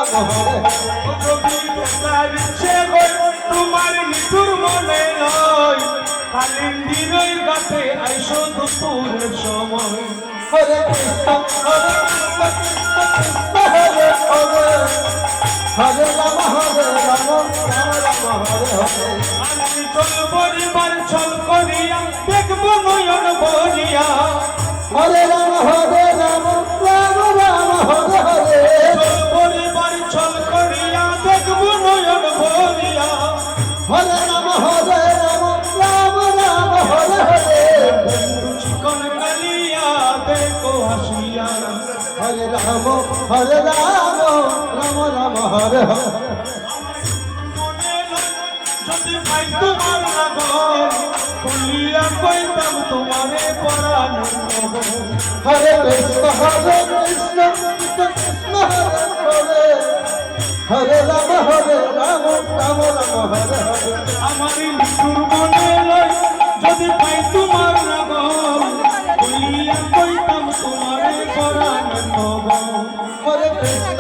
রাম হরে যদি দেখার ইচ্ছে হয় তোমার নিঠুর মনে নয় কালিন্দির গাতে আইসো দুপুরের সময় হরে কৃষ্ণ হরে কৃষ্ণ কৃষ্ণ কৃষ্ণ হরে হরে হরে রাম রাম রাম হরে হরে আমি চল পরিবার ছল করিয়া দেখবো নয়ন ভরিয়া হরে রাম রাম রাম হরে হরে চল পরিবার ছল করিয়া দেখবো নয়ন ভরিয়া হরে রাম রাম রাম হরে হরে চিকন কালিয়া দেখো হাসিয়া হরে রাম রাম রাম হরে হরে যদি পাই তোমার নগর খুলিয়া কইতাম তোমারে পরাণ হরে কৃষ্ণ কৃষ্ণ কৃষ্ণ হরে হরে হরে রাম রাম রাম হরে হরে আমার নিঠুর মনে লয় যদি পাই তোমার নগর খুলিয়া কইতাম তোমারে পরাণ হরে কৃষ্ণ